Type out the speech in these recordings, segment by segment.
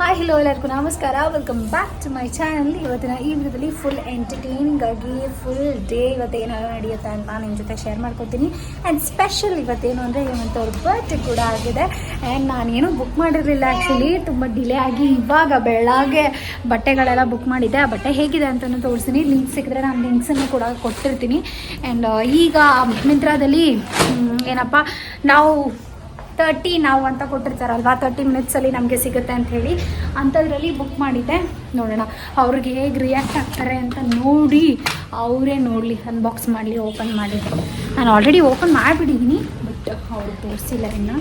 Hi hello ಎಲ್ಲರಿಗೂ ನಮಸ್ಕಾರ, welcome back to my channel. ಇವತ್ತಿನ ಈ ವಿಡಿಯೋದಲ್ಲಿ ಫುಲ್ ಎಂಟರ್ಟೈನಿಂಗ್ ಆಗಿ ಫುಲ್ ಡೇ ಇವತ್ತೇನು ನಡೆಯುತ್ತೆ ಅಂತ ನಾನು ನಿಮ್ಮ ಜೊತೆ ಶೇರ್ ಮಾಡ್ಕೊತೀನಿ. ಆ್ಯಂಡ್ ಸ್ಪೆಷಲ್ ಇವತ್ತೇನು ಅಂದರೆ ಹೇಮಂತ್ ಅವ್ರ ಬರ್ತ್ಡೇ ಕೂಡ ಆಗಿದೆ. ಆ್ಯಂಡ್ ನಾನೇನು ಬುಕ್ ಮಾಡಿರಲಿಲ್ಲ, ಆ್ಯಕ್ಚುಲಿ ತುಂಬ ಡಿಲೇ ಆಗಿ ಇವಾಗ ಬೆಳಗ್ಗೆ ಬಟ್ಟೆಗಳೆಲ್ಲ ಬುಕ್ ಮಾಡಿದ್ದೆ. ಆ ಬಟ್ಟೆ ಹೇಗಿದೆ ಅಂತಲೂ ತೋರಿಸ್ತೀನಿ, ಲಿಂಕ್ ಸಿಕ್ಕಿದ್ರೆ ನಾನು ಲಿಂಕ್ಸನ್ನು ಕೂಡ ಕೊಟ್ಟಿರ್ತೀನಿ. ಆ್ಯಂಡ್ ಈಗ ಮಿಂತ್ರಾದಲ್ಲಿ ಏನಪ್ಪ ನಾವು 30 ನಾವು ಅಂತ ಕೊಟ್ಟಿರ್ತಾರಲ್ವಾ, 30 ಮಿನಿಟ್ಸಲ್ಲಿ ನಮಗೆ ಸಿಗುತ್ತೆ ಅಂತ ಹೇಳಿ ಅಂಥದ್ರಲ್ಲಿ ಬುಕ್ ಮಾಡಿದ್ದೆ. ನೋಡೋಣ ಅವ್ರಿಗೆ ಹೇಗೆ ರಿಯಾಕ್ಟ್ ಆಗ್ತಾರೆ ಅಂತ ನೋಡಿ ಅವರೇ ನೋಡಲಿ, ಅನ್ಬಾಕ್ಸ್ ಮಾಡಲಿ, ಓಪನ್ ಮಾಡಿ. ನಾನು ಆಲ್ರೆಡಿ ಓಪನ್ ಮಾಡಿಬಿಟ್ಟಿದ್ದೀನಿ, ಬಟ್ ಅವರು ತೋರಿಸಿಲ್ಲ ಇನ್ನು.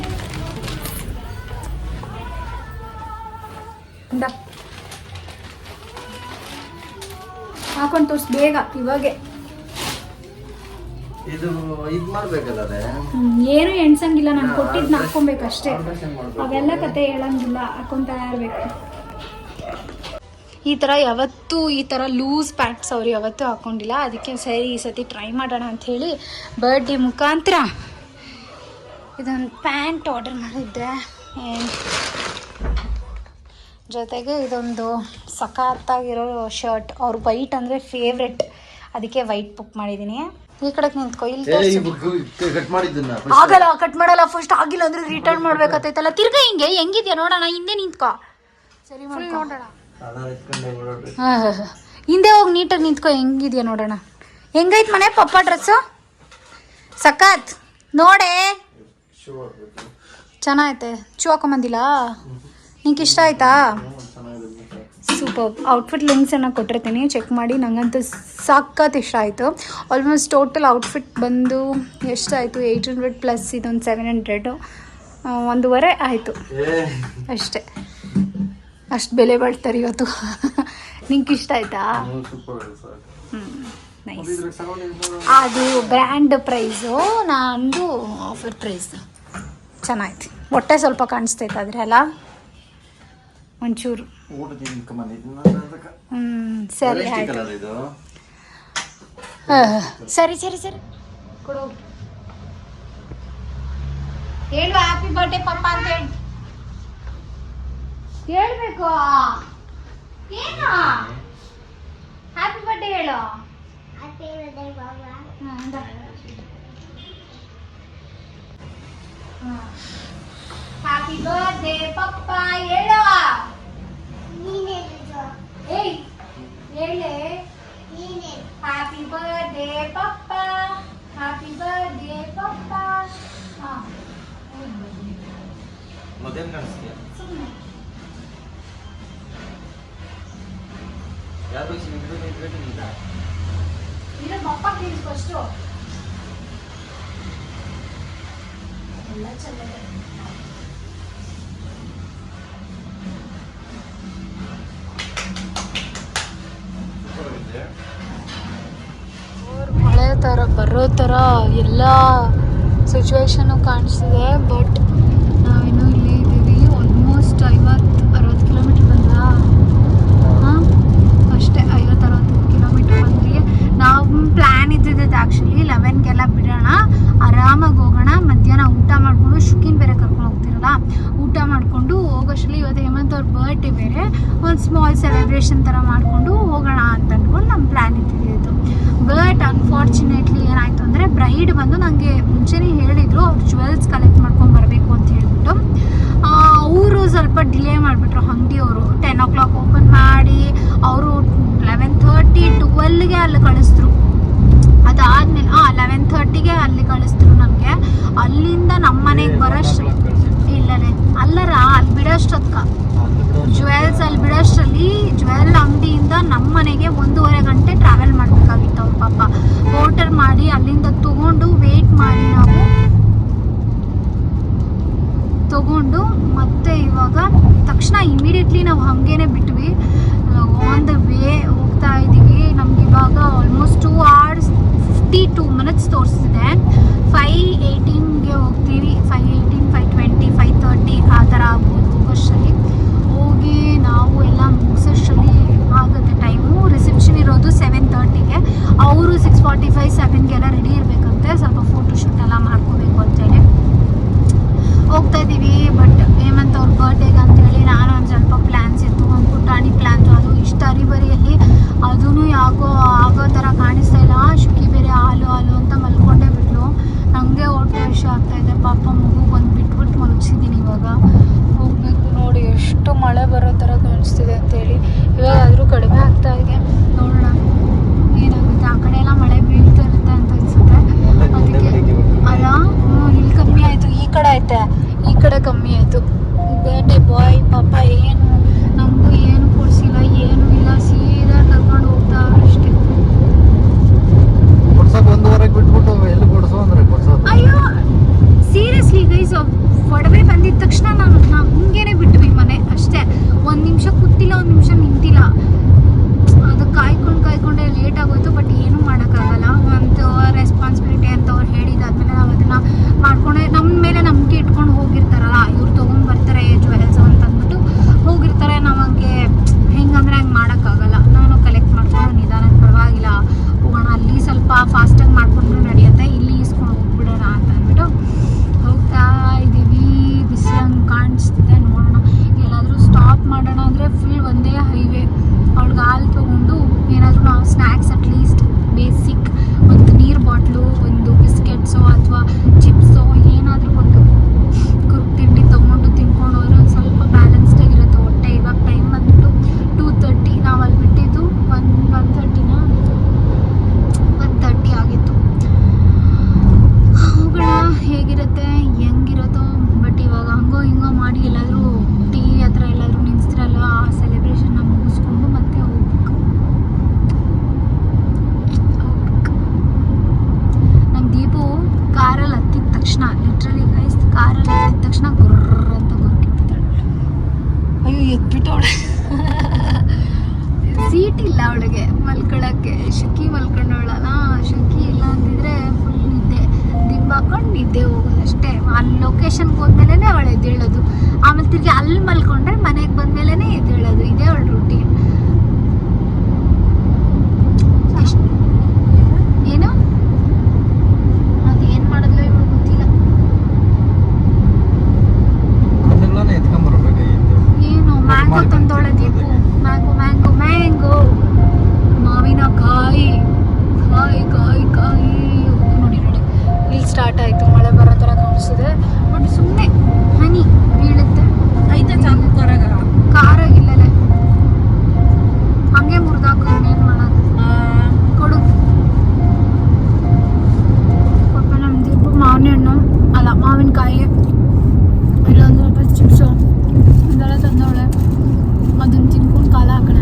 ಹಾಕೊಂಡು ತೋರಿಸಿ ಬೇಗ, ಇವಾಗೆ. ಏನು ಎಣ್ಸಂಗಿಲ್ಲ, ನಾನು ಕೊಟ್ಟಿದ್ನ ಹಾಕೊಬೇಕಷ್ಟೇ, ಅವೆಲ್ಲ ಕತೆ ಹೇಳಂಗಿಲ್ಲ, ಹಾಕೊತಾ ಇರಬೇಕು. ಈ ಥರ ಯಾವತ್ತೂ ಈ ಥರ ಲೂಸ್ ಪ್ಯಾಂಟ್ಸ್ ಅವ್ರು ಯಾವತ್ತೂ ಹಾಕ್ಕೊಂಡಿಲ್ಲ, ಅದಕ್ಕೆ ಸರಿ ಈ ಸತಿ ಟ್ರೈ ಮಾಡೋಣ ಅಂಥೇಳಿ ಬರ್ಡೇ ಮುಖಾಂತರ ಇದೊಂದು ಪ್ಯಾಂಟ್ ಆರ್ಡರ್ ಮಾಡಿದ್ದೆ. ಜೊತೆಗೆ ಇದೊಂದು ಸಖತ್ತಾಗಿರೋ ಶರ್ಟ್, ಅವ್ರ ವೈಟ್ ಅಂದರೆ ಫೇವ್ರೆಟ್, ಅದಕ್ಕೆ ವೈಟ್ ಬುಕ್ ಮಾಡಿದ್ದೀನಿ. ಈ ಕಡೆಗೆ ನಿಂತ್ಕೊ, ಇಲ್ಲಿ ಆಗಲ್ಲ, ಕಟ್ ಮಾಡಲ್ಲ, ಫಸ್ಟ್ ಆಗಿಲ್ಲ ಅಂದ್ರೆ ರಿಟರ್ನ್ ಮಾಡ್ಬೇಕಾಗ್ತೈತಲ್ಲ. ತಿರ್ಗಾ ಹೆಂಗಿದ್ಯಾ ನೋಡೋಣ, ಹಿಂದೆ ನಿಂತ್ಕೊ, ಸರಿ ನೋಡೋಣ. ಹಿಂದೆ ಹೋಗಿ ನೀಟಾಗಿ ನಿಂತ್ಕೊ, ಹೆಂಗಿದ್ಯಾ ನೋಡೋಣ. ಹೆಂಗೈತ್ ಮನೆ ಪಪ್ಪ ಡ್ರೆಸ್ಸು? ಸಖತ್ ನೋಡೆ, ಚೆನ್ನಾಗೈತೆ. ಶೂ ಹಾಕೊಂಬಂದಿಲ್ಲ, ನಿಂಗೆ ಇಷ್ಟ ಆಯ್ತಾ? ಸೂಪರ್. ಔಟ್ಫಿಟ್ ಲಿಂಕ್ಸನ್ನು ಕೊಟ್ಟಿರ್ತೀನಿ, ಚೆಕ್ ಮಾಡಿ. ನನಗಂತೂ ಸಖತ್ ಇಷ್ಟ ಆಯಿತು. ಆಲ್ಮೋಸ್ಟ್ ಟೋಟಲ್ ಔಟ್ಫಿಟ್ ಬಂದು ಎಷ್ಟಾಯಿತು, 800 ಪ್ಲಸ್ ಇದೊಂದು 700, 1.5 ಆಯಿತು ಅಷ್ಟೇ. ಅಷ್ಟು ಬೆಲೆ ಬಾಳ್ತಾರೆ ಇವತ್ತು. ನಿಂಗೆ ಇಷ್ಟ ಆಯಿತಾ? ನೈಸ್. ಅದು ಬ್ರ್ಯಾಂಡ್ ಪ್ರೈಸು, ನಂದು ಆಫರ್ ಪ್ರೈಸ್. ಚೆನ್ನಾಯ್ತು. ಹೊಟ್ಟೆ ಸ್ವಲ್ಪ ಕಾಣಿಸ್ತೈತೆ ಆದರೆ ಅಲ್ಲ, ಒಂಚೂರು. ಸರಿ ಆಯ್ತು, ಸರಿ ಸರಿ ಸರಿ ಕೊಡು. ಹೇಳು ಹ್ಯಾಪಿ ಬರ್ಡೇ ಪಪ್ಪ ಅಂತ ಹೇಳಿ ಹೇಳ್ಬೇಕು. ಏನು ಹ್ಯಾಪಿ ಬರ್ಡೇ ಹೇಳು. ಹ್ಯಾಪಿ ಬರ್ಡೇ ಪಪ್ಪ ಹೇಳು. ಏಯ್ ಹೇಳೆ, ಹ್ಯಾಪಿ ಬರ್ಡೇ ಪಪ್ಪ, ಹ್ಯಾಪಿ ಬರ್ಡೇ ಪಪ್ಪ. ಪಪ್ಪ ಕೇಳಿಸ್ಕೊಷ್ಟು ಎಲ್ಲ ಚೆನ್ನಾಗಿದೆ. ಮಳೆ ಥರ ಬರೋ ಥರ ಎಲ್ಲ ಸಿಚುವೇಶನ್ನು ಕಾಣಿಸ್ತಿದೆ. ಬಟ್ ನಾವಿನ್ನೂ ಇಲ್ಲೇ ಇದ್ದೀವಿ. ಆಲ್ಮೋಸ್ಟ್ 50-60 ಕಿಲೋಮೀಟ್ರ್ ಬಂದ. ಹಾಂ ಅಷ್ಟೇ, 50-60 ಕಿಲೋಮೀಟ್ರ್ ಬಂದ್ರಿ. ನಾವು ಪ್ಲ್ಯಾನ್ ಇದ್ದಿದ್ದು ಆ್ಯಕ್ಚುಲಿ 11ಗೆಲ್ಲ ಬಿಡೋಣ, ಆರಾಮಾಗಿ ಹೋಗೋಣ. ಮಧ್ಯಾಹ್ನ ಊಟ ಮಾಡಿಕೊಂಡು, ಶುಕಿನ್ ಬೇರೆ ಕರ್ಕೊಂಡು ಹೋಗ್ತಿರಲ್ಲ, ಊಟ ಮಾಡಿಕೊಂಡು ಹೋಗೋಷ್ಟರಲ್ಲಿ ಇವತ್ತು ಹೇಮಂತ್ ಅವ್ರ ಬರ್ಡೇ ಬೇರೆ, ಒಂದು ಸ್ಮಾಲ್ ಸೆಲೆಬ್ರೇಷನ್ ಥರ ಮಾಡಿಕೊಂಡು ಹೋಗೋಣ ಅಂತ ಅಂದ್ಕೊಂಡು ನಮ್ಮ ಪ್ಲ್ಯಾನ್ ಇದ್ದಿದ್ದು. ಬಟ್ ಅನ್ಫಾರ್ಚುನೇಟ್ಲಿ ಏನಾಯಿತು ಅಂದರೆ, ಬ್ರೈಡ್ ಬಂದು ನನಗೆ ಮುಂಚೆನೇ ಹೇಳಿದರು ಅವ್ರು ಜ್ಯುವೆಲ್ಸ್ ಕಲೆಕ್ಟ್ ಮಾಡ್ಕೊಂಡು ಬರಬೇಕು ಅಂತ ಹೇಳ್ಬಿಟ್ಟು. ಅವರು ಸ್ವಲ್ಪ ಡಿಲೇ ಮಾಡಿಬಿಟ್ರು, ಅಂಗಡಿಯವರು 10 o'clock ಓಪನ್ ಮಾಡಿ ಅವರು 11:30 12ಗೆ ಅಲ್ಲಿ ಕಳಿಸಿದ್ರು. ಅದಾದಮೇಲೆ 11:30ಗೆ ಅಲ್ಲಿ ಕಳಿಸಿದ್ರು ನಮಗೆ. ಅಲ್ಲಿಂದ ನಮ್ಮ ಮನೆಗೆ ಬರೋಷ್ಟು ಇಲ್ಲನೇ ಅಲ್ಲರ ಅಲ್ಲಿ ಬಿಡೋಷ್ಟೊತ್ಕ ಜ್ಯುವೆಲ್ಸ್ ಅಲ್ಲಿ ಬಿಡೋಷ್ಟರಲ್ಲಿ ಜ್ಯುವೆಲ್ ಅಂಗಡಿಯಿಂದ ನಮ್ಮ ಮನೆಗೆ 1.5 ಗಂಟೆ ಟ್ರಾವೆಲ್ ಮಾಡಬೇಕಾಗಿತ್ತು ಅವ್ರು ಪಾಪ. ಹೋಟೆಲ್ ಮಾಡಿ ಅಲ್ಲಿಂದ ತೊಗೊಂಡು ವೇಟ್ ಮಾಡಿ ನಾವು ತೊಗೊಂಡು ಮತ್ತೆ ಇವಾಗ ತಕ್ಷಣ ಇಮಿಡಿಯೇಟ್ಲಿ ನಾವು ಹಾಗೇನೆ ಬಿಟ್ವಿ. ಆನ್ ದ ವೇ ಹೋಗ್ತಾ ಇದ್ದೀವಿ. ನಮ್ಗೆ ಇವಾಗ ಆಲ್ಮೋಸ್ಟ್ 2 hours 52 minutes ತೋರಿಸ್ತಿದೆ. 5:18ಗೆ ಹೋಗ್ತೀವಿ. 5:18, 5:20, 5:30 ಆ ಥರ ಆಗ್ಬೋದು ಹೋಗೋಷ್ಟರಲ್ಲಿ. ಹೋಗಿ ನಾವು ಎಲ್ಲ ಮುಗಿಸೋಷ್ಟರಲ್ಲಿ ಆಗುತ್ತೆ ಟೈಮು. ರಿಸೆಪ್ಷನ್ ಇರೋದು 7:30ಗೆ, ಅವರು 6:45, 7ಗೆಲ್ಲ ರೆಡಿ ಇರಬೇಕಂತೆ. ಸ್ವಲ್ಪ ಫೋಟೋಶೂಟ್ ಎಲ್ಲ ಮಾಡ್ಕೋಬೇಕು ಅಂತೇಳಿ ಹೋಗ್ತಾ ಇದ್ದೀವಿ. ಬಟ್ ಹೇಮಂತ್ ಅವ್ರ ಬರ್ಡೇಗೆ ಅಂತೇಳಿ ನಾನು ಒಂದು ಸ್ವಲ್ಪ ಪ್ಲ್ಯಾನ್ಸ್ ಮಳೆ ಬರೋ ಥರ ಕಾಣಿಸ್ತಿದೆ ಅಂತೇಳಿ. ಇವಾಗಾದರೂ ಕಡಿಮೆ ಆಗ್ತಾ ಇದೆ, ನೋಡೋಣ ಏನಾಗುತ್ತೆ. ಆ ಕಡೆ ಎಲ್ಲ ಮಳೆ ಬೀಳ್ತಾ ಇರುತ್ತೆ ಅಂತ ಅನಿಸುತ್ತೆ. ಅದಕ್ಕೆ ಅಲ್ಲ, ಇಲ್ಲಿ ಕಮ್ಮಿ ಆಯಿತು, ಈ ಕಡೆ ಐತೆ, ಈ ಕಡೆ ಕಮ್ಮಿ ಆಯಿತು. ಬೇಟೆ ಬಾಯ್ ಪಾಪ ಏನು ನಮಗೂ ಏನು ಕೊಡಿಸಿಲ್ಲ, ಏನೂ ಇಲ್ಲ, ಸೀದಾ ಕರ್ಕೊಂಡು ಹೋಗ್ತಾ ಅಷ್ಟೇ. ಅಯ್ಯೋ ಸೀರಿಯಸ್ಲಿ ಗೈಸ್, ಒಡವೆ ಬಂದಿದ ತಕ್ಷಣ ನಾವು ಹಿಂಗೇನೆ ಬಿಟ್ವಿ ಮನೆ ಅಷ್ಟೇ. ಒಂದು ನಿಮಿಷ ಕೂತಿಲ್ಲ, ಒಂದು ನಿಮಿಷ ನಿಂತಿಲ್ಲ. ಅದು ಕಾಯ್ಕೊಂಡೆ ಲೇಟ್ ಆಗೋಯ್ತು. ಬಟ್ ಏನೂ ಮಾಡೋಕ್ಕಾಗಲ್ಲ, ಒಂದು ರೆಸ್ಪಾನ್ಸಿಬಿಲಿಟಿ ಅಂತ ಅವ್ರು ಹೇಳಿದಾದ್ಮೇಲೆ ನಾವು ಅದನ್ನು ಮಾಡ್ಕೊಂಡೆ. ನಮ್ಮ ಮೇಲೆ ನಂಬಿಕೆ ಇಟ್ಕೊಂಡು ಹೋಗಿರ್ತಾರಲ್ಲ, ಇವ್ರು ತೊಗೊಂಡು ಬರ್ತಾರೆ ಜ್ಯುವೆಲ್ಸ್ ಅಂತ ಅಂದ್ಬಿಟ್ಟು ಹೋಗಿರ್ತಾರೆ. ನಮಗೆ ಹೆಂಗಂದ್ರೆ ಹಂಗೆ ಮಾಡೋಕ್ಕಾಗಲ್ಲ. ನಾನು ಕಲೆಕ್ಟ್ ಮಾಡ್ಕೊಂಡು ನಿಧಾನ ಪರವಾಗಿಲ್ಲ ಹೋಗೋಣ, ಅಲ್ಲಿ ಸ್ವಲ್ಪ ಫಾಸ್ಟಾಗಿ ಮಾಡ್ಕೊಂಡ್ರು ನಡೆಯುತ್ತೆ, ಇಲ್ಲಿ ಈಸ್ಕೊಂಡು ಹೋಗ್ಬಿಡೋಣ ಅಂತ ಅಂದ್ಬಿಟ್ಟು ಹೋಗ್ತಾ ಇದ್ದೀವಿ. ಬಿಸಿಲಂಗೆ ಕಾಣಿಸ್ತಿದೆ, ನೋಡೋಣ ಎಲ್ಲಾದರೂ ಸ್ಟಾಪ್ ಮಾಡೋಣ ಅಂದರೆ ಫುಲ್ ಒಂದೇ ಹೈವೇ. ಅವ್ಳಿಗೆ ಹಾಲು ತೊಗೊಂಡು ಏನಾದರೂ ನಾವು ಸ್ನ್ಯಾಕ್ಸ್ ಅಟ್ಲೀಸ್ಟ್ ಬೇಸಿಕ್ ಒಂದು ನೀರು ಬಾಟ್ಲು, ಒಂದು ಬಿಸ್ಕೆಟ್ಸೋ ಅಥವಾ ಚಿಪ್ಸೋ ಏನಾದರೂ ಒಂದು ಕುರುಕು ತಿಂಡಿ ತೊಗೊಂಡು ತಿನ್ಕೊಂಡು ಹೋದ್ರೆ ಒಂದು ಸ್ವಲ್ಪ ಬ್ಯಾಲೆನ್ಸ್ಡ್ ಆಗಿರುತ್ತೆ ಹೊಟ್ಟೆ. ಇವಾಗ ಟೈಮ್ ಬಂದ್ಬಿಟ್ಟು 2:30, ನಾವು ಅಲ್ಲಿ ಬಿಟ್ಟಿದ್ದು 1:30 ಆಗಿತ್ತು. ಹೋಗೋಣ, ಹೇಗಿರುತ್ತೆ ಹೆಂಗಿರುತ್ತೋ. ಬಟ್ ಇವಾಗ ಹಂಗೋ ಹಿಂಗೋ ಮಾಡಿ ಎಲ್ಲಾದರೂ ಟೀ ಹತ್ರ ಎಲ್ಲಾದರೂ ನಿಲ್ಲಿಸ್ತಿರಲ್ಲ, ಆ ಸೆಲೆಬ್ರೇಷನ್ನ ಮುಗಿಸ್ಕೊಂಡು ಮತ್ತೆ ಹೋಗ್ಬೇಕು. ನಮ್ಮ ದೀಪು ಕಾರಲ್ಲಿ ಹತ್ತಿದ ತಕ್ಷಣ, ಲಿಟ್ರಲಿ ಗೈಸ್, ಕಾರಲ್ಲಿ ಹತ್ತಿದ ತಕ್ಷಣ ಗುರ್ರ ಅಂತ ಗುರ್ಕಿಬಿಡ್ತಾಳೆ. ಅಯ್ಯೋ ಎದ್ಬಿಟ್ಟವಳೆ. ಸೀಟ್ ಇಲ್ಲ ಅವಳಿಗೆ ಮಲ್ಕೊಳ್ಳೋಕ್ಕೆ. ಶುಕಿ ಮಲ್ಕೊಂಡವಳಲ್ಲ, ಶುಕಿ ಇಲ್ಲ ಅಂತಿದ್ರೆ ಫುಲ್ ನಿದ್ದೆ ದಿಂಬಾಕೊಂಡು ನಿದ್ದೆ ಹೋಗೋದಷ್ಟೇ. ಅಲ್ಲಿ ಲೊಕೇಶನ್ಗೆ ಹೋದ್ಮೇಲೆ ಅವಳು ಎದ್ದೇಳೋದು, ಆಮೇಲೆ ತಿರ್ಗಿ ಅಲ್ಲಿ ಮಲ್ಕೊಂಡ್ರೆ ಮನೆಗೆ ಬಂದ್ಮೇಲೆ ಎದ್ದೇಳೋದು. ಇದೇ ಅವಳ ರೂಟೀನ್. ಏನು ಅದೇನು ಮಾಡಿದ್ಲು ಇವಳು ಗೊತ್ತಿಲ್ಲ. ಏನು ಮ್ಯಾಂಗೋ ತಂದೋಳೆ ದೀಪು, ಮ್ಯಾಂಗೋ ಮಾವಿನಕಾಯಿ, ಕಾಯಿ ನೋಡಿ ಇಲ್ಲಿ ಸ್ಟಾರ್ಟ್ ಆಯಿತು. ಮಳೆ ಬರೋ ಥರ ಕಾಣಿಸ್ತಿದೆ. ಬಟ್ ಸುಮ್ಮನೆ ಹನಿ ಬೀಳುತ್ತೆ. ಐತೆ ಚಾಕು ಕಾರಾಗಿಲ್ಲಲೆ ಹಂಗೆ ಮುರಿದಾಕು, ಇನ್ನೇನು ಮಾಡೋದು. ಕೊಡು ಪಾಪ ನಮ್ಮ ದೀಪು ಮಾವಿನ ಹಣ್ಣು ಅಲ್ಲ ಮಾವಿನಕಾಯಿ, ಇಲ್ಲೊಂದು ಸ್ವಲ್ಪ ಚಿಪ್ಸು ಇದೆಲ್ಲ ತಂದವಳೆ. ಅದನ್ನು ತಿನ್ಕೊಂಡು ಕಾಲ ಹಾಕೋಣ.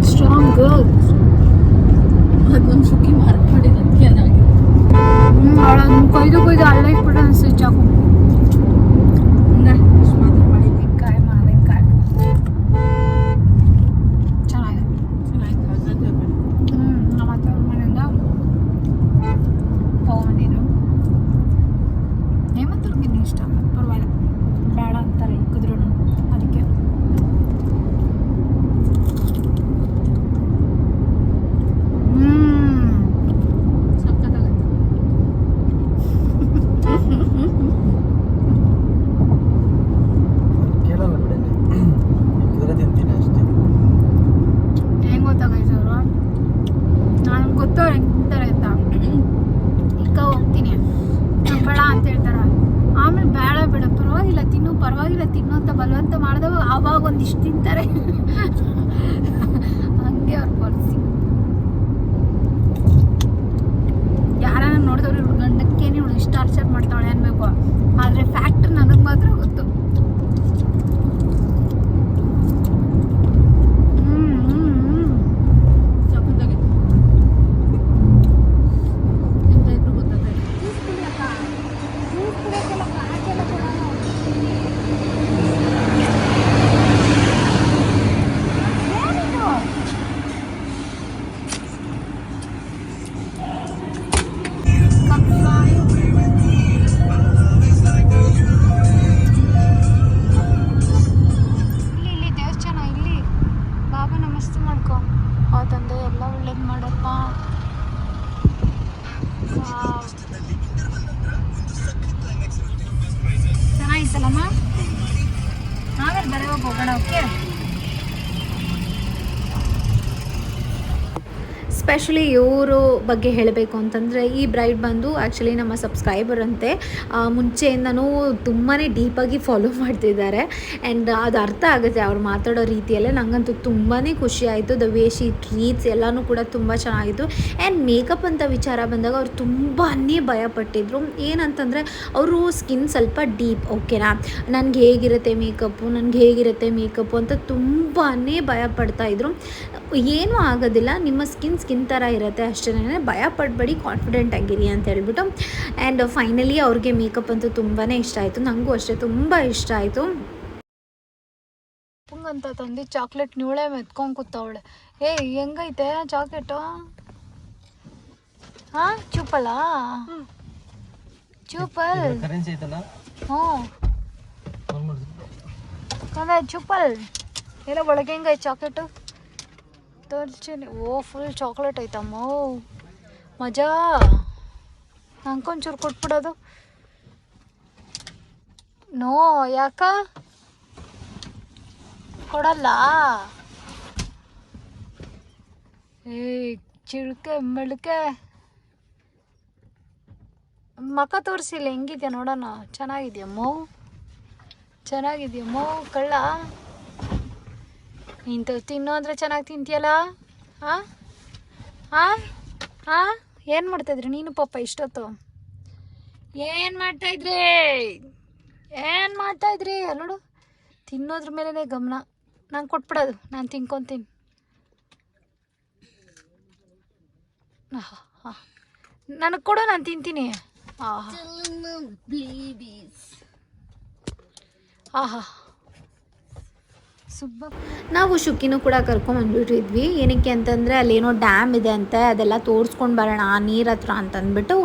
Strong girl. ಅದೊಂದು ಸುಕ್ಕಿ ಮಾರ್ಕ್ ಮಾಡಿದ ಅವಳನ್ನು ಕೊಯ್ದು ಅಲ್ಲೇ ಇಟ್ಬಿಟ್ಟು ಸ್ವಿಚ್ ಹಾಕು. ಮಾವಿನಕಾಯಿ ಚೆನ್ನಾಗಿದೆ. ನಮ್ಮ ಅತ್ತೆ ಮನೆಯಿಂದ ತೊಗೊಂಬಂದಿದ್ದು. ಹೇಮಂತವ್ರಿಗೆ ಇಷ್ಟ, ಪರವಾಗಿಲ್ಲ, ಬೇಡ ಅಂತಾರೆ ಇಕ್ಕಿದ್ರು ಅದಕ್ಕೆ. ಹೆಂಗೆ ಗೊತ್ತಾಗೈತವ್ರು, ನನಗೆ ಗೊತ್ತವ್ರು ಹೆಂಗೆ ತಿಂತಾರೆ ಅಂತ. ಇಕ್ಕ ಹೋಗ್ತೀನಿ ಬೇಡ ಅಂತ ಹೇಳ್ತಾರೆ, ಆಮೇಲೆ ಬೇಡ ಬೇಡ ಪರವಾಗಿಲ್ಲ ತಿನ್ನು ಅಂತ ಬಲವಂತ ಮಾಡಿದವ ಆವಾಗ ಒಂದಿಷ್ಟು ತಿಂತಾರೆ. ಹಂಗೆ ಅವ್ರ ಪರಿಸ್ಥಿತಿ. ಯಾರನ್ನ ನೋಡಿದವ್ರು ಇವ್ಳು ಗಂಡಕ್ಕೇನೆ ಇವಳು ಇಷ್ಟು ಟಾರ್ಚರ್ ಮಾಡ್ತಾಳೆ ಅನ್ಬೇಕು. ಆದರೆ ಫ್ಯಾಕ್ಟ್ ನನಗೆ ಮಾತ್ರ ಗೊತ್ತು. ಚೆನ್ನಾಗಿತ್ತಲ್ಲಮ್ಮ. ಆಮೇಲೆ ಬರೋವಾಗ ಹೋಗೋಣ. ಓಕೆ. ಸ್ಪೆಷಲಿ ಇವರು ಬಗ್ಗೆ ಹೇಳಬೇಕು ಅಂತಂದರೆ ಈ ಬ್ರೈಡ್ ಬಂದು ಆ್ಯಕ್ಚುಲಿ ನಮ್ಮ ಸಬ್ಸ್ಕ್ರೈಬರ್ ಅಂತೆ. ಮುಂಚೆಯಿಂದನೂ ತುಂಬಾ ಡೀಪಾಗಿ ಫಾಲೋ ಮಾಡ್ತಿದ್ದಾರೆ. ಆ್ಯಂಡ್ ಅದು ಅರ್ಥ ಆಗುತ್ತೆ ಅವ್ರು ಮಾತಾಡೋ ರೀತಿಯಲ್ಲೇ. ನನಗಂತೂ ತುಂಬಾ ಖುಷಿ ಆಯಿತು. ದ ವೇ ಶಿ ಟ್ರೀಟ್ಸ್ ಎಲ್ಲನೂ ಕೂಡ ತುಂಬ ಚೆನ್ನಾಗಿತ್ತು. ಆ್ಯಂಡ್ ಮೇಕಪ್ ಅಂತ ವಿಚಾರ ಬಂದಾಗ ಅವ್ರು ತುಂಬಾ ಭಯಪಟ್ಟಿದ್ರು. ಏನಂತಂದರೆ ಅವರು ಸ್ಕಿನ್ ಸ್ವಲ್ಪ ಡೀಪ್, ಓಕೆನಾ, ನನಗೆ ಹೇಗಿರುತ್ತೆ ಮೇಕಪ್ಪು ಅಂತ ತುಂಬಾ ಭಯಪಡ್ತಾಯಿದ್ರು. ಏನೂ ಆಗೋದಿಲ್ಲ, ನಿಮ್ಮ ಸ್ಕಿನ್ ಥರ ಇರುತ್ತೆ ಅಷ್ಟೇ, ಭಯ ಪಡಬೇಡಿ, ಕಾನ್ಫಿಡೆಂಟ್ ಆಗಿರಿ ಅಂತ ಹೇಳ್ಬಿಟ್ಟು. ಆ್ಯಂಡ್ ಫೈನಲಿ ಅವ್ರಿಗೆ ಮೇಕಪ್ ಅಂತೂ ತುಂಬಾ ಇಷ್ಟ ಆಯಿತು. ನನಗೂ ಅಷ್ಟೇ ತುಂಬ ಇಷ್ಟ ಆಯಿತು. ಅಂತ ತಂದು ಚಾಕ್ಲೇಟ್ ನೀವಳೆ ಮೆತ್ಕೊಂಡು ಕೂತವಳೆ. ಹೆಂಗೈತೆ ಚಾಕ್ಲೇಟು? ಹಾಂ, ಚೂಪಲ್ಲ ಚೂಪಲ್. ಹ್ಞೂ ಕಂದ ಚೂಪಲ್ ಎಲ್ಲ ಒಳಗೆ ಹೆಂಗೈತೆ ಚಾಕ್ಲೇಟು ತೋರಿಸ್ತೀನಿ. ಓ ಫುಲ್ ಚಾಕ್ಲೇಟ್ ಐತಮ್ಮ, ಮಜಾ. ನಂಗೊಂಚೂರು ಕೊಟ್ಬಿಡೋದು. ನೋ, ಯಾಕ ಕೊಡಲ್ಲ? ಚಿಳ್ಕೆ ಮೆಳ್ಕೆ ಮಕ್ಕ ತೋರಿಸಿಲ್ಲ, ಹೆಂಗಿದ್ಯಾ ನೋಡೋಣ. ಚೆನ್ನಾಗಿದ್ಯಮ್ಮೋ ಕಳ್ಳ. ಇಂಥವು ತಿನ್ನು ಅಂದರೆ ಚೆನ್ನಾಗಿ ತಿಂತೀಯಲ್ಲ. ಹಾಂ ಹಾಂ ಹಾಂ, ಏನು ಮಾಡ್ತಾಯಿದ್ರಿ ನೀನು ಪಾಪ ಇಷ್ಟೊತ್ತು? ಏನು ಮಾಡ್ತಾಯಿದ್ರಿ ನೋಡು, ತಿನ್ನೋದ್ರ ಮೇಲೇ ಗಮನ. ನಂಗೆ ಕೊಟ್ಬಿಡೋದು, ನಾನು ತಿನ್ಕೊತೀನಿ. ಹಾಂ, ನನಗೆ ಕೊಡು, ನಾನು ತಿಂತೀನಿ. ಆಹಾ, ನಾವು ಶುಕ್ಕಿನೂ ಕೂಡ ಕರ್ಕೊಂಡ್ಬಂದ್ಬಿಟ್ಟಿದ್ವಿ. ಏನಕ್ಕೆ ಅಂತಂದರೆ ಅಲ್ಲೇನೋ ಡ್ಯಾಮ್ ಇದೆ ಅಂತೆ, ಅದೆಲ್ಲ ತೋರಿಸ್ಕೊಂಡು ಬರೋಣ ನೀರ ಹತ್ರ ಅಂತಂದ್ಬಿಟ್ಟು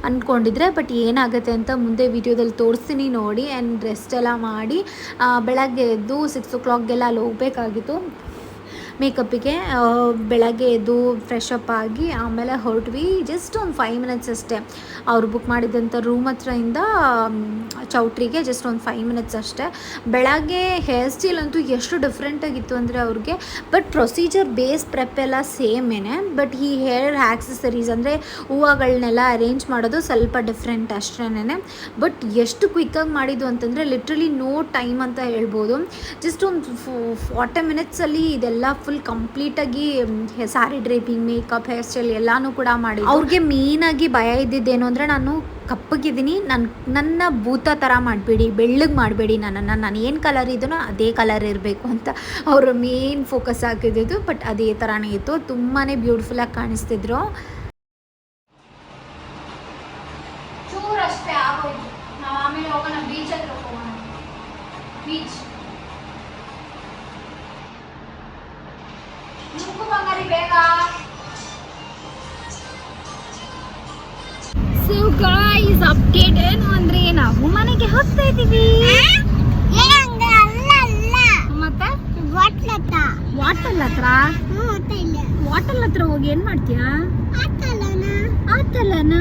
ಅಂದ್ಕೊಂಡಿದ್ರೆ. ಬಟ್ ಏನಾಗುತ್ತೆ ಅಂತ ಮುಂದೆ ವೀಡಿಯೋದಲ್ಲಿ ತೋರಿಸ್ತೀನಿ ನೋಡಿ. ಆ್ಯಂಡ್ ರೆಸ್ಟ್ ಎಲ್ಲ ಮಾಡಿ ಬೆಳಗ್ಗೆ ಎದ್ದು 6 o'clockಗೆಲ್ಲ ಅಲ್ಲಿ ಹೋಗಬೇಕಾಗಿತ್ತು ಮೇಕಪ್ಪಿಗೆ. ಬೆಳಗ್ಗೆ ಎದ್ದು ಫ್ರೆಶ್ ಅಪ್ ಆಗಿ ಆಮೇಲೆ ಹೊರಟ್ವಿ. ಜಸ್ಟ್ ಒಂದು 5 minutes ಅಷ್ಟೇ. ಅವ್ರು ಬುಕ್ ಮಾಡಿದಂಥ ರೂಮ್ ಹತ್ರದಿಂದ ಚೌಟ್ರಿಗೆ ಜಸ್ಟ್ ಒಂದು 5 minutes ಅಷ್ಟೇ. ಬೆಳಗ್ಗೆ ಹೇರ್ ಸ್ಟೈಲ್ ಅಂತೂ ಎಷ್ಟು ಡಿಫ್ರೆಂಟಾಗಿತ್ತು ಅಂದರೆ ಅವ್ರಿಗೆ. ಬಟ್ ಪ್ರೊಸೀಜರ್ ಬೇಸ್ ಪ್ರೆಪ್ ಎಲ್ಲ ಸೇಮೇನೆ. ಬಟ್ ಈ ಹೇರ್ ಆಕ್ಸೆಸರೀಸ್ ಅಂದರೆ ಹೂವುಗಳನ್ನೆಲ್ಲ ಅರೇಂಜ್ ಮಾಡೋದು ಸ್ವಲ್ಪ ಡಿಫ್ರೆಂಟ್ ಅಷ್ಟೇನೆ. ಬಟ್ ಎಷ್ಟು ಕ್ವಿಕ್ಕಾಗಿ ಮಾಡಿದ್ದು ಅಂತಂದರೆ ಲಿಟ್ರಲಿ ನೋ ಟೈಮ್ ಅಂತ ಹೇಳ್ಬೋದು. ಜಸ್ಟ್ ಒಂದು 40 minutesಲ್ಲಿ ಇದೆಲ್ಲ ಫುಲ್ ಕಂಪ್ಲೀಟಾಗಿ sari draping, makeup, hair style ಎಲ್ಲನೂ ಕೂಡ ಮಾಡಿ. ಅವ್ರಿಗೆ ಮೇಯ್ನಾಗಿ ಭಯ ಇದ್ದಿದ್ದೇನು ಅಂದರೆ ನಾನು ಕಪ್ಪಗಿದ್ದೀನಿ, ನನ್ನ ಭೂತ ಥರ ಮಾಡಬೇಡಿ, ಬೆಳ್ಳಗೆ ಮಾಡಬೇಡಿ ನನ್ನನ್ನು, ನಾನು ಏನು ಕಲರ್ ಇದನೋ ಅದೇ ಕಲರ್ ಇರಬೇಕು ಅಂತ ಅವರು ಮೇನ್ ಫೋಕಸ್ ಹಾಕಿದ್ದು. ಬಟ್ ಅದೇ ಥರನೇ ಇತ್ತು, ತುಂಬಾ ಬ್ಯೂಟಿಫುಲ್ಲಾಗಿ ಕಾಣಿಸ್ತಿದ್ರು. ಚೂರಷ್ಟೇ ಆಗೋಯ್ತು, ನಾವು ಆಮೇಲೆ ಹೋಗೋಣ ಬೀಚ್ ಹತ್ರ ಹೋಗೋಣ. ಬೀಚ್ ಬೇಗ. ಸೊ ಗೈಸ್, ಅಪ್ಡೇಟ್ ಏನು ಅಂದ್ರೆ ನಾವು ಮನೆಗೆ ಹೋಗ್ತಾ ಇದೀವಿ. ಮತ್ತೆ ವಾಟಲ್ ಹತ್ರ ಹೋಗಿ ಏನ್ ಮಾಡ್ತೀಯಾ? ಆತಲನ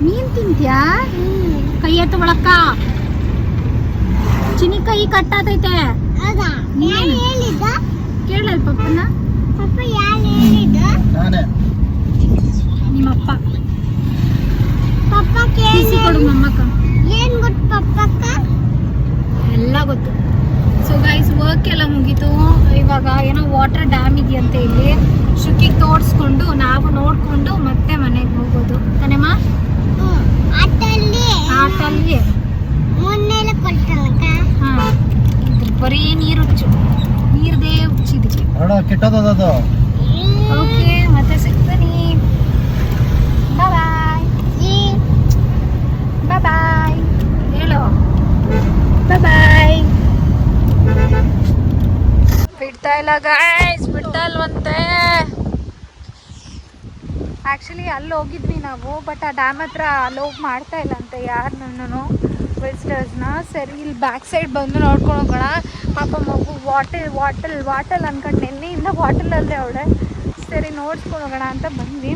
ನೀನ್ ತಿಂತ್ಯಾ? ಕೈ ಎತ್ತೊಳಕ್ಕ, ಚಿನಿ ಕೈ ಕಟ್ಟಾತೈತೆ. ಕೇಳಲ್ಲ ಪಪ್ಪನ. ನಿಮ್ಮಪ್ಪ ಕೊಡು ಮಮ್ಮಕ್ಕ. ಏನ್ ಗೊತ್ತು ಪಪ್ಪಕ್ಕ? ಎಲ್ಲ ಗೊತ್ತು. ಸೊ ಗೈಸ್, ವರ್ಕ್ ಎಲ್ಲ ಮುಗೀತು. ಇವಾಗ ಏನೋ ವಾಟರ್ ಡ್ಯಾಮ್ ಇದೆಯಂತೆ ಇಲ್ಲಿ. ಶುಕ್ಕಿಗೆ ತೋರಿಸ್ಕೊಂಡು ನಾವು ನೋಡ್ಕೊಂಡು ಮತ್ತೆ ಮನೆಗೆ ಹೋಗೋದು ತಾನೇಮ್ಮ? ಆಟಲ್ಲಿ ಹಾಂ, ಬರೀ ನೀರ್ದೇ ಹುಚ್ಚಿದ್ವಿ. ಓಕೆ, ಮತ್ತೆ ಸಿಗ್ತೀನಿ. ಬಾಯ್ ಬಾಯ್ ಹೇಳು. ಬಾಯ್. ಬಿಡ್ತಾ ಇಲ್ಲ ಗೈಸ್, ಬಿಡ್ತಾ ಇಲ್ವಂತೆ. ಆ್ಯಕ್ಚುಲಿ ಅಲ್ಲಿ ಹೋಗಿದ್ವಿ ನಾವು, ಬಟ್ ಆ ಡ್ಯಾಮ್ ಹತ್ರ ಅಲ್ಲಿ ಹೋಗಿ ಮಾಡ್ತಾ ಇಲ್ಲ ಅಂತೆ ಯಾರನ್ನೂ ವಿಸಿಟರ್ಸ್ನ. ಸರಿ, ಇಲ್ಲಿ ಬ್ಯಾಕ್ ಸೈಡ್ ಬಂದು ನೋಡ್ಕೊಂಡು ಹೋಗೋಣ. ಪಾಪ ಮಗು ವಾಟಲ್ ಅನ್ಕೊಂಡು ನೆನ್ನೆಯಿಂದ ವಾಟಲಲ್ಲೇ ಅವಳೆ. ಸರಿ, ನೋಡ್ಸ್ಕೊಂಡು ಹೋಗೋಣ ಅಂತ ಬಂದ್ವಿ.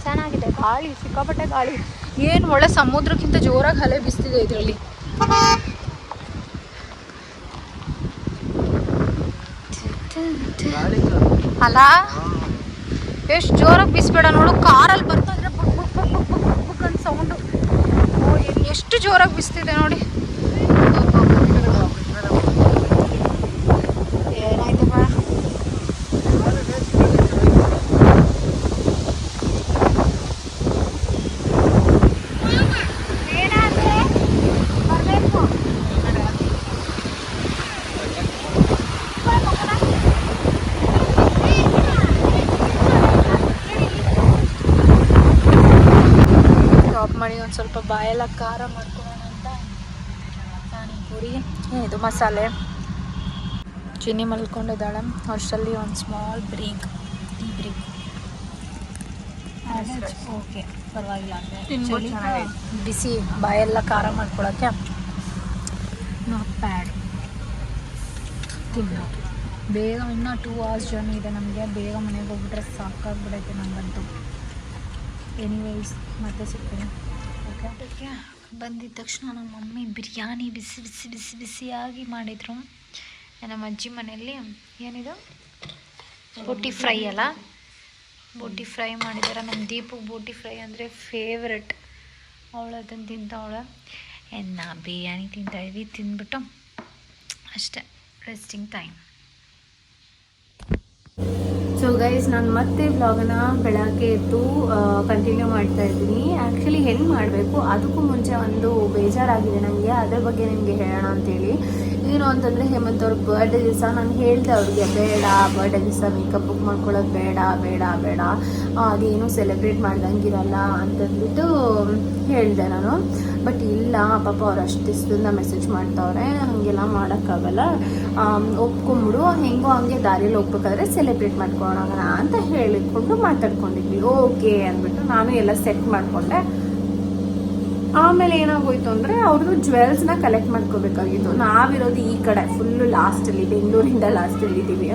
ಚೆನ್ನಾಗಿದೆ, ಗಾಳಿ ಸಿಕ್ಕಾಪಟ್ಟೆ ಗಾಳಿ. ಏನು ಒಳ್ಳೆ ಸಮುದ್ರಕ್ಕಿಂತ ಜೋರಾಗಿ ಅಲೆ ಬೀಸ್ತಿದೆ ಇದರಲ್ಲಿ. ಅಲ್ಲ ಎಷ್ಟು ಜೋರಾಗಿ ಬಿಸ್ಬೇಡ ನೋಡು. ಕಾರಲ್ಲಿ ಬರ್ತಂದ್ರೆ ಬುಕ್ ಬುಕ್ ಬುಕ್ ಬುಕ್ ಬುಕ್ ಬುಕ್ ಬುಕ್ ಅಂತ ಸೌಂಡು. ಎಷ್ಟು ಜೋರಾಗಿ ಬಿಸ್ತಿದೆ ನೋಡಿ. ಏನಾಯ್ತಪ್ಪ? ಮಾಡಿ ಒಂದು ಸ್ವಲ್ಪ ಬಾಯೆಲ್ಲ ಖಾರ ಮಾಡ್ಕೊಳ್ಳೋಣ ಅಂತ ಪಾನಿಪುರಿ ಇದು ಮಸಾಲೆ. ಚಿನ್ನಿ ಮಲ್ಕೊಂಡಿದ್ದಾಳೆ. ಅಷ್ಟರಲ್ಲಿ ಒಂದು ಸ್ಮಾಲ್ ಬ್ರೇಕ್. ಓಕೆ ಪರವಾಗಿಲ್ಲ ಅಂದರೆ ಬಿಸಿ ಬಾಯೆಲ್ಲ ಖಾರ ಮಾಡ್ಕೊಳಕ್ಕೆ ನಾಟ್ ಬ್ಯಾಡ್. ತಿನ್ನು ಬೇಗ. ಇನ್ನೂ 2 hours ಜರ್ನಿ ಇದೆ ನಮಗೆ. ಬೇಗ ಮನೆಗೆ ಹೋಗ್ಬಿಟ್ರೆ ಸಾಕಾಗ್ಬಿಡೈತೆ ನನಗಂತೂ. ಎನಿವೇಸ್ ಮತ್ತೆ ಸಿಗ್ತೀನಿ. ಓಕೆ ಬಂದಿದ್ದ ತಕ್ಷಣ ನಮ್ಮ ಮಮ್ಮಿ ಬಿರಿಯಾನಿ ಬಿಸಿ ಬಿಸಿ ಬಿಸಿ ಬಿಸಿಯಾಗಿ ಮಾಡಿದರು. ನಮ್ಮ ಅಜ್ಜಿ ಮನೆಯಲ್ಲಿ ಏನಿದು ಬೋಟಿ ಫ್ರೈ ಅಲ್ಲ, ಬೋಟಿ ಫ್ರೈ ಮಾಡಿದ್ದಾರೆ. ನಮ್ಮ ದೀಪು ಬೋಟಿ ಫ್ರೈ ಅಂದರೆ ಫೇವ್ರೆಟ್. ಅವಳು ಅದನ್ನು ತಿಂತಾವಳೆ. ನಾ ಬಿರಿಯಾನಿ ತಿಂತಾಯಿದ್ವಿ. ತಿಂದ್ಬಿಟ್ಟು ಅಷ್ಟೇ ರೆಸ್ಟಿಂಗ್ ಟೈಮ್. ಸೊ ಗೈಸ್, ನಾನು ಮತ್ತೆ ವ್ಲಾಗನ್ನ ಬೆಳಗ್ಗೆ ಎದ್ದು ಕಂಟಿನ್ಯೂ ಮಾಡ್ತಾ ಇದ್ದೀನಿ. ಆ್ಯಕ್ಚುಲಿ ಹೆಂಗೆ ಮಾಡಬೇಕು ಅದಕ್ಕೂ ಮುಂಚೆ ಒಂದು ಬೇಜಾರಾಗಿದೆ ನನಗೆ. ಅದ್ರ ಬಗ್ಗೆ ನಿಮಗೆ ಹೇಳೋಣ ಅಂತೇಳಿ. ಏನು ಅಂತಂದರೆ ಹೇಮಂತ್ ಅವ್ರ ಬರ್ಡೇ ದಿವಸ ನಾನು ಹೇಳಿದೆ ಅವ್ರಿಗೆ, ಬೇಡ ಬರ್ಡೇ ದಿವಸ ಮೇಕಪ್ ಬುಕ್ ಮಾಡ್ಕೊಳ್ಳೋದು ಬೇಡ ಬೇಡ ಬೇಡ, ಅದೇನು ಸೆಲೆಬ್ರೇಟ್ ಮಾಡ್ದಂಗಿರಲ್ಲ ಅಂತಂದ್ಬಿಟ್ಟು ಹೇಳಿದೆ ನಾನು. ಬಟ್ ಇಲ್ಲ ಪಾಪ ಅವ್ರು ಅಷ್ಟು ದಿವಸದಿಂದ ಮೆಸೇಜ್ ಮಾಡ್ತಾವ್ರೆ, ಹಾಗೆಲ್ಲ ಮಾಡೋಕ್ಕಾಗಲ್ಲ, ಒಪ್ಕೊಂಬಿಡು, ಹೆಂಗೋ ಹಂಗೆ ದಾರಿಯಲ್ಲಿ ಹೋಗ್ಬೇಕಾದ್ರೆ ಸೆಲೆಬ್ರೇಟ್ ಮಾಡ್ಕೊಳ್ಳೋಣ ಅಂತ ಹೇಳಿಕೊಂಡು ಮಾತಾಡ್ಕೊಂಡಿದ್ವಿ. ಓಕೆ ಅಂದ್ಬಿಟ್ಟು ನಾನು ಎಲ್ಲ ಸೆಟ್ ಮಾಡಿಕೊಂಡೆ. ಆಮೇಲೆ ಏನಾಗೋಯ್ತು ಅಂದರೆ ಅವ್ರದ್ದು ಜ್ಯುವೆಲ್ಸ್ನ ಕಲೆಕ್ಟ್ ಮಾಡ್ಕೋಬೇಕಾಗಿತ್ತು. ನಾವಿರೋದು ಈ ಕಡೆ ಫುಲ್ಲು ಲಾಸ್ಟಲ್ಲಿ, ಬೆಂಗಳೂರಿಂದ ಲಾಸ್ಟಲ್ಲಿ ಇದ್ದೀವಿ,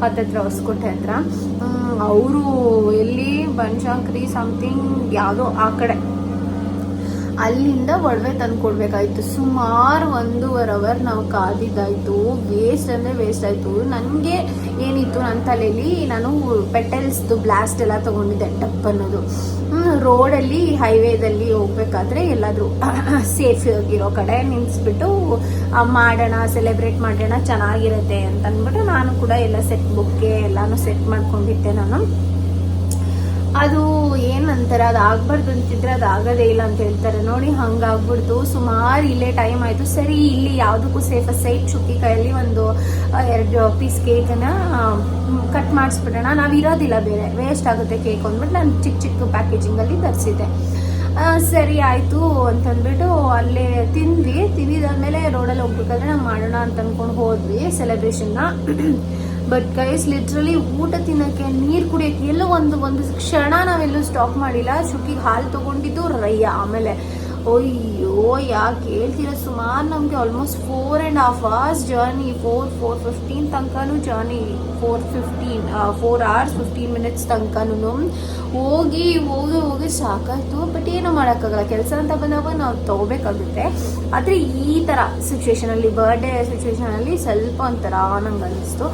ಹತ್ತತ್ರ ಹೊಸಕೋಟೆ ಹತ್ರ. ಅವರು ಎಲ್ಲಿ ಬನಶಂಕರಿ ಸಮಥಿಂಗ್ ಯಾವುದೋ ಆ ಕಡೆ, ಅಲ್ಲಿಂದ ಒಡವೆ ತಂದು ಕೊಡಬೇಕಾಯ್ತು. ಸುಮಾರು 1.5 hour ನಾವು ಕಾದಿದ್ದಾಯಿತು. ವೇಸ್ಟ್ ಅಂದರೆ ವೇಸ್ಟ್ ಆಯಿತು. ನನಗೆ ಏನಿತ್ತು ನನ್ನ ತಲೆಯಲ್ಲಿ, ನಾನು ಪೆಟಲ್ಸ್ದು ಬ್ಲಾಸ್ಟ್ ಎಲ್ಲ ತೊಗೊಂಡಿದ್ದೆ ಟಪ್ ಅನ್ನೋದು. ರೋಡಲ್ಲಿ ಹೈವೇದಲ್ಲಿ ಹೋಗ್ಬೇಕಾದ್ರೆ ಎಲ್ಲಾದರೂ ಸೇಫ್ ಆಗಿರೋ ಕಡೆ ನಿಲ್ಲಿಸ್ಬಿಟ್ಟು ಮಾಡೋಣ, ಸೆಲೆಬ್ರೇಟ್ ಮಾಡೋಣ, ಚೆನ್ನಾಗಿರುತ್ತೆ ಅಂತ ಅಂದ್ಬಿಟ್ಟು ನಾನು ಕೂಡ ಎಲ್ಲ ಸೆಟ್ ಬುಕ್ಕೆ ಎಲ್ಲನೂ ಸೆಟ್ ಮಾಡ್ಕೊಂಡಿದ್ದೆ ನಾನು. ಅದು ಏನಂತಾರೆ, ಅದು ಆಗ್ಬಾರ್ದು ಅಂತಿದ್ರೆ ಅದು ಆಗೋದೇ ಇಲ್ಲ ಅಂತ ಹೇಳ್ತಾರೆ ನೋಡಿ, ಹಂಗಾಗ್ಬಿಡ್ತು. ಸುಮಾರು ಇಲ್ಲೇ ಟೈಮ್ ಆಯಿತು. ಸರಿ ಇಲ್ಲಿ ಯಾವುದಕ್ಕೂ ಸೇಫಸ್ಟ್ ಸೈಡ್ ಚುಕ್ಕಿ ಕೈಯಲ್ಲಿ ಒಂದು 2 ಪೀಸ್ ಕೇಕನ್ನು ಕಟ್ ಮಾಡಿಸ್ಬಿಡೋಣ, ನಾವು ಇರೋದಿಲ್ಲ ಬೇರೆ, ವೇಸ್ಟ್ ಆಗುತ್ತೆ ಕೇಕ್ ಅಂದ್ಬಿಟ್ಟು ನಾನು ಚಿಕ್ಕ ಚಿಕ್ಕ ಪ್ಯಾಕೇಜಿಂಗಲ್ಲಿ ತರಿಸಿದ್ದೆ. ಸರಿ ಆಯಿತು ಅಂತಂದ್ಬಿಟ್ಟು ಅಲ್ಲೇ ತಿಂದಿದ್ದಾದ್ಮೇಲೆ ರೋಡಲ್ಲಿ ಹೋಗ್ಬೇಕಾದ್ರೆ ನಾವು ಮಾಡೋಣ ಅಂತ ಅಂದ್ಕೊಂಡು ಹೋದ್ವಿ ಸೆಲೆಬ್ರೇಷನ್ನ. ಬಟ್ ಗೈಸ್ ಲಿಟ್ರಲಿ ಊಟ ತಿನ್ನೋಕ್ಕೆ, ನೀರು ಕುಡಿಯೋಕ್ಕೆ ಎಲ್ಲೋ ಒಂದು ಕ್ಷಣ ನಾವೆಲ್ಲೂ ಸ್ಟಾಪ್ ಮಾಡಿಲ್ಲ. ಶುಕ್ಕಿಗೆ ಹಾಲು ತೊಗೊಂಡಿದ್ದು ಆಮೇಲೆ ಅಯ್ಯೋ ಯಾಕೆ ಹೇಳ್ತೀರ, ಸುಮಾರು ನಮಗೆ ಆಲ್ಮೋಸ್ಟ್ 4.5 hours ಜರ್ನಿ. 4:15 ತನಕನೂ ಜರ್ನಿ, 4 hours 15 minutes ತನಕನೂ ಹೋಗಿ ಸಾಕಾಯಿತು. ಬಟ್ ಏನೂ ಮಾಡೋಕ್ಕಾಗಲ್ಲ, ಕೆಲಸ ಅಂತ ಬಂದಾಗ ನಾವು ತೊಗೋಬೇಕಾಗುತ್ತೆ. ಆದರೆ ಈ ಥರ ಸಿಚುವೇಶನಲ್ಲಿ, ಬರ್ಡೇ ಸಿಚುವೇಶನಲ್ಲಿ ಸ್ವಲ್ಪ ಒಂಥರ ನಂಗೆ ಅನ್ನಿಸ್ತು.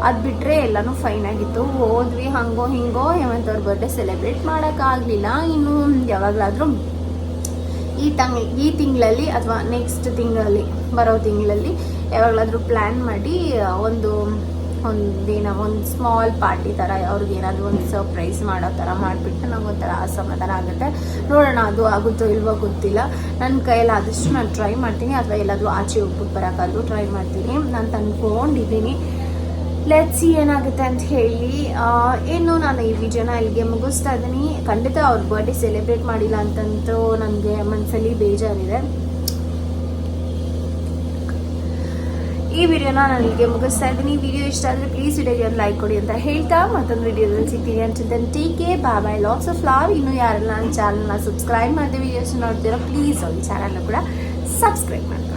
ಅದು ಬಿಟ್ಟರೆ ಎಲ್ಲನೂ ಫೈನ್ ಆಗಿತ್ತು. ಹೋದ್ವಿ ಹಂಗೋ ಹಿಂಗೋ. ಹೇಮಂತ್ ಅವ್ರ ಬರ್ಡೇ ಸೆಲೆಬ್ರೇಟ್ ಮಾಡೋಕ್ಕಾಗಲಿಲ್ಲ. ಇನ್ನು ಯಾವಾಗಲಾದರೂ ಈ ತಿಂಗಳಲ್ಲಿ ಅಥವಾ ನೆಕ್ಸ್ಟ್ ತಿಂಗಳಲ್ಲಿ, ಬರೋ ತಿಂಗಳಲ್ಲಿ ಯಾವಾಗಲಾದರೂ ಪ್ಲ್ಯಾನ್ ಮಾಡಿ ಒಂದು ಸ್ಮಾಲ್ ಪಾರ್ಟಿ ಥರ ಅವ್ರಿಗೆ ಏನಾದರೂ ಒಂದು ಸರ್ಪ್ರೈಸ್ ಮಾಡೋ ಥರ ಮಾಡಿಬಿಟ್ಟು ನಮಗೊಂಥರ ಸಮಾಧಾನ ಆಗುತ್ತೆ. ನೋಡೋಣ, ಅದು ಆಗುತ್ತೋ ಇಲ್ವೋ ಗೊತ್ತಿಲ್ಲ. ನನ್ನ ಕೈಯಲ್ಲಿ ಆದಷ್ಟು ನಾನು ಟ್ರೈ ಮಾಡ್ತೀನಿ, ಅಥವಾ ಎಲ್ಲಾದರೂ ಆಚೆ ಹೋಗ್ಬಿಟ್ಟು ಬರೋಕ್ಕಾದ್ರೂ ಟ್ರೈ ಮಾಡ್ತೀನಿ ನಾನು ಅಂದ್ಕೊಂಡಿದ್ದೀನಿ. ಲೆಟ್ಸ್ ಏನಾಗುತ್ತೆ ಅಂತ ಹೇಳಿ. ಏನು ನಾನು ಈ ವಿಡಿಯೋನ ಇಲ್ಲಿಗೆ ಮುಗಿಸ್ತಾ ಇದ್ದೀನಿ. ಖಂಡಿತ ಅವ್ರ ಬರ್ಡೇ ಸೆಲೆಬ್ರೇಟ್ ಮಾಡಿಲ್ಲ ಅಂತಂತೂ ನನಗೆ ಮನಸ್ಸಲ್ಲಿ ಬೇಜಾರಿದೆ. ಈ ವಿಡಿಯೋನ ನಾನು ಇಲ್ಲಿಗೆ ಮುಗಿಸ್ತಾ ಇದ್ದೀನಿ. ವಿಡಿಯೋ ಇಷ್ಟ ಆದರೆ ಪ್ಲೀಸ್ ವಿಡಿಯೋಗೆ ಒಂದು ಲೈಕ್ ಕೊಡಿ ಅಂತ ಹೇಳ್ತಾ ಮತ್ತೊಂದು ವಿಡಿಯೋದಲ್ಲಿ ಸಿಗ್ತೀನಿ. Until take care, bye bye, lots of love. ಇನ್ನೂ ಯಾರೆಲ್ಲ ನನ್ನ ಚಾನಲ್ನ ಸಬ್ಸ್ಕ್ರೈಬ್ ಮಾಡಿದೆ ವಿಡಿಯೋಸ್ ನೋಡ್ತೀರೋ ಪ್ಲೀಸ್ ಅವ್ರ ಚಾನಲ್ನ ಕೂಡ ಸಬ್ಸ್ಕ್ರೈಬ್ ಮಾಡಿ.